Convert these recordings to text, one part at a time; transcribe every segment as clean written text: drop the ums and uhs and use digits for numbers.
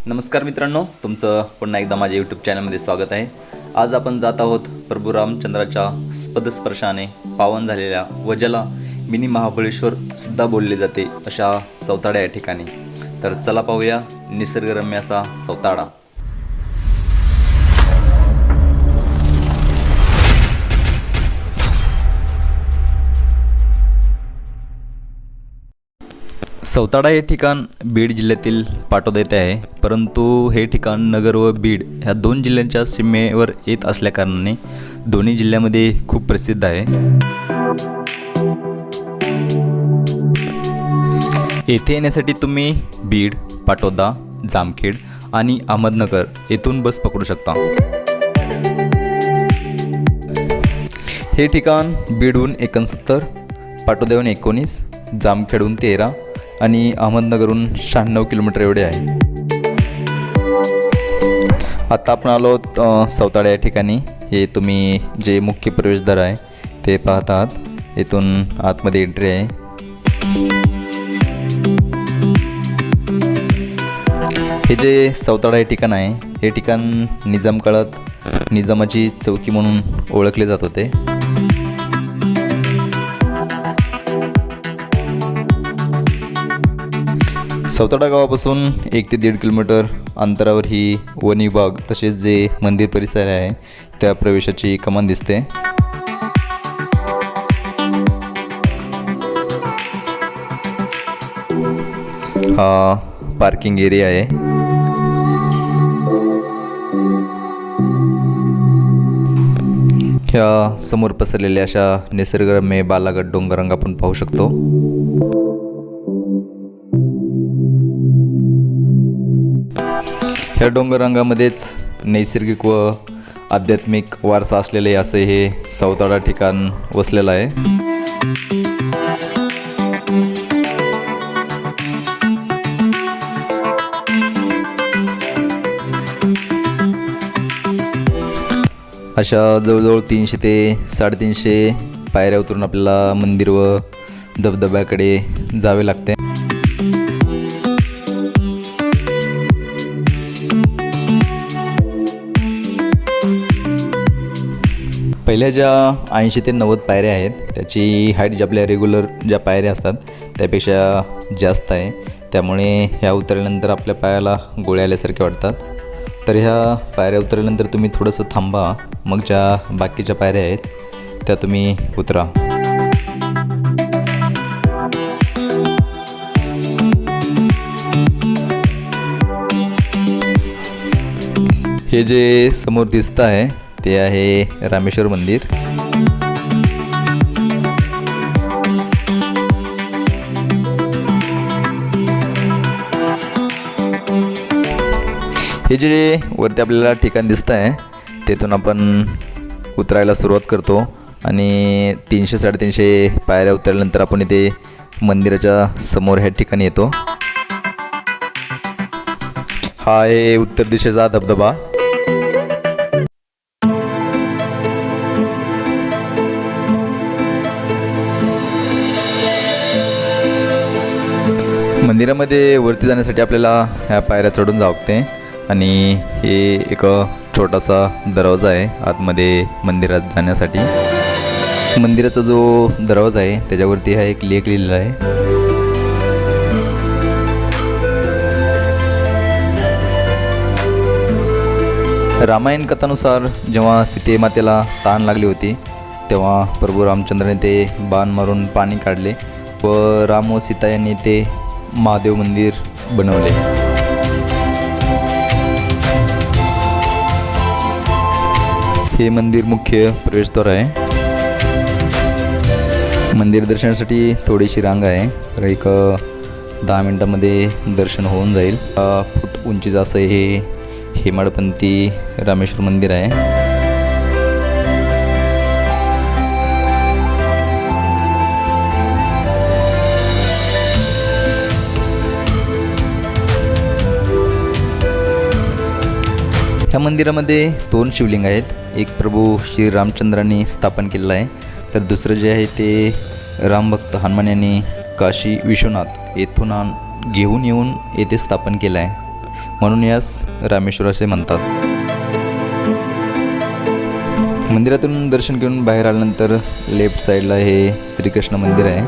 नमस्कार मित्रांनो, तुमचं पुन्हा एकदा माझ्या यूट्यूब चॅनलमध्ये स्वागत आहे. आज आपण जात आहोत प्रभू रामचंद्राच्या पदस्पर्शाने पावन झालेल्या व ज्याला मिनी महाबळेश्वर सुद्धा बोलले जाते अशा सौताडा या ठिकाणी. तर चला पाहूया निसर्गरम्य असा सौताडा. सौताडा हे ठिकाण बीड जिल्ह्यातील पाटोदा येथे आहे, परंतु हे ठिकाण नगर व बीड ह्या दोन जिल्ह्यांच्या सीमेवर येत असल्याकारणाने दोन्ही जिल्ह्यामध्ये खूप प्रसिद्ध आहे. येथे येण्यासाठी तुम्ही बीड, पाटोदा, जामखेड आणि अहमदनगर येथून बस पकडू शकता. हे ठिकाण बीडहून 69, पाटोद्याहून 19, जामखेडहून 13 आणि अहमदनगरहून 96 किलोमीटर एवढे आहे. आता आपण आलो सौताडा या ठिकाणी. हे तुम्ही जे मुख्य प्रवेशद्वार आहे ते पाहत आहात. इथून आतमध्ये एंट्री आहे. हे जे सौताडा हे ठिकाण आहे, हे ठिकाण निजाम काळात निजामाची चौकी म्हणून ओळखले जात होते. सौताडा गावापासून 1 ते 1.5 किलोमीटर अंतरावर ही वन विभाग तसेच जे मंदिर परिसर आहे त्या प्रवेशाची कमान दिसते. हा पार्किंग एरिया आहे. ह्या समोर पसरलेल्या अशा निसर्गरम्य बालाघाट डोंगररांगा आपण पाहू शकतो. ह्या डोंगररांगामध्येच नैसर्गिक व आध्यात्मिक वारसा असलेले असे हे सौताडा ठिकाण वसलेलं आहे. अशा जवळजवळ 300 ते 350 पायऱ्या उतरून आपल्याला मंदिर व धबधब्याकडे जावे लागते. पहिल्या ज्या 80 ते 90 पायऱ्या आहेत त्याची हाईट ज्या आपल्या रेग्युलर ज्या पायऱ्या असतात त्यापेक्षा जास्त आहे. त्यामुळे ह्या उतरल्यानंतर आपल्या पायाला गोळ्या आल्यासारखे वाटतात. तर ह्या पायऱ्या उतरल्यानंतर तुम्ही थोडंसं थांबा, मग ज्या बाकीच्या पायऱ्या आहेत त्या तुम्ही उतरा. हे जे समोर दिसतं आहे ते आहे रामेश्वर मंदिर. हे जे वरती आपल्याला ठिकाण दिसतं आहे तेथून आपण उतरायला सुरुवात करतो आणि 300-350 पायऱ्या उतरल्यानंतर आपण इथे मंदिराच्या समोर ह्या ठिकाणी येतो. हा आहे उत्तर दिशेचा धबधबा. मंदिरामध्ये वरती जाण्यासाठी आपल्याला ह्या पायऱ्या चढून जावं लागते आणि हे एक छोटासा दरवाजा आहे आतमध्ये मंदिरात जाण्यासाठी. मंदिराचा जो दरवाजा आहे त्याच्यावरती हा एक लेख लिहिलेला आहे. रामायण कथानुसार जेव्हा सीतेमातेला तहान लागली होती तेव्हा प्रभू रामचंद्राने ते बाण मारून पाणी काढले व राम व सीता यांनी ते महादेव मंदिर बनवले. हे मंदिर मुख्य प्रवेशद्वार आहे. मंदिर दर्शनासाठी थोडीशी रांग आहे. तर एक 10 मिनिटांमध्ये दर्शन होऊन जाईल. फूट उंचीचं असं हे हेमाडपंथी रामेश्वर मंदिर आहे. ह्या मंदिरामध्ये 2 शिवलिंग आहेत. एक प्रभू श्री रामचंद्रांनी स्थापन केलेलं आहे, तर दुसरं जे आहे ते रामभक्त हनुमान यांनी काशी विश्वनाथ येथून घेऊन येऊन येथे स्थापन केलं आहे. म्हणून यास रामेश्वर असे म्हणतात. मंदिरातून दर्शन घेऊन बाहेर आल्यानंतर लेफ्ट साईडला हे श्रीकृष्ण मंदिर आहे.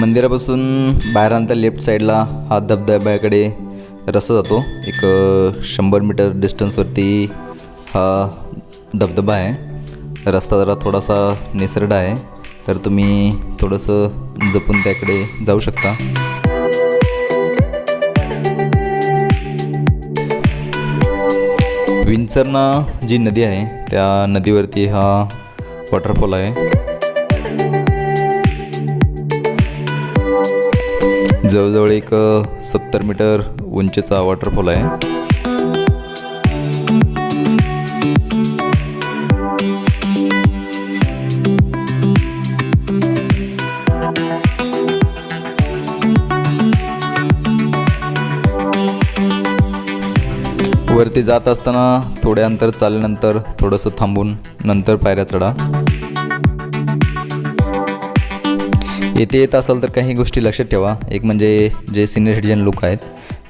मंदिरापासून बाहेर आल्यानंतर लेफ्ट साईडला हा धबधब्याकडे रस्ता जातो. एक 100 मीटर डिस्टन्सवरती हा धबधबा आहे. रस्ता जरा थोडासा निसरडा आहे, तर तुम्ही थोडंसं जपून त्याकडे जाऊ शकता. विंचरणा जी नदी आहे त्या नदीवरती हा वॉटरफॉल आहे. जवळजवळ एक 70 मीटर उंचीचा वॉटरफॉल आहे. वरती जात असताना थोडे अंतर चालल्यानंतर थोडंसं थांबून नंतर पायऱ्या चढा. येथे येत असाल तर काही गोष्टी लक्षात ठेवा. एक म्हणजे जे सिनियर सिटीजन लोक आहेत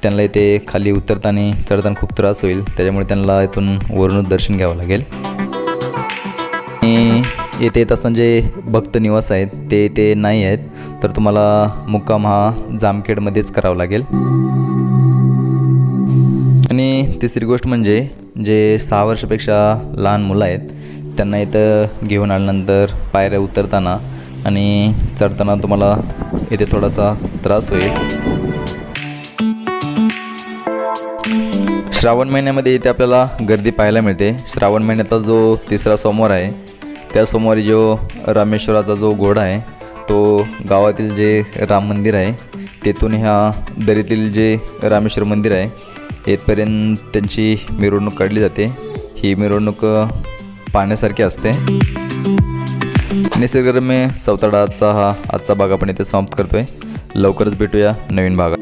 त्यांना इथे खाली उतरताना चढताना खूप त्रास होईल, त्याच्यामुळे त्यांना इथून वरूनच दर्शन घ्यावं लागेल. आणि येथे येत असताना जे भक्त निवास आहेत ते इथे नाही आहेत, तर तुम्हाला मुक्काम हा जामखेडमध्येच करावा लागेल. आणि तिसरी गोष्ट म्हणजे जे 6 वर्षापेक्षा लहान मुलं आहेत त्यांना इथं घेऊन आल्यानंतर पायऱ्या उतरताना आणि चढताना तुम्हाला इथे थोडासा त्रास होईल. श्रावण महिन्यामध्ये इथे आपल्याला गर्दी पाहायला मिळते. श्रावण महिन्याचा जो 3रा सोमवार आहे त्या सोमवारी जो रामेश्वराचा जो घोडा आहे तो गावातील जे राम मंदिर आहे तेथून ह्या दरीतील जे रामेश्वर मंदिर आहे येथपर्यंत त्यांची मिरवणूक काढली जाते. ही मिरवणूक पाहण्यासारखी असते. निसर्गरम्य सौताडाचा हा आजचा भाग आपण इथे समाप्त करतो आहे. लवकरच भेटूया नवीन भागात.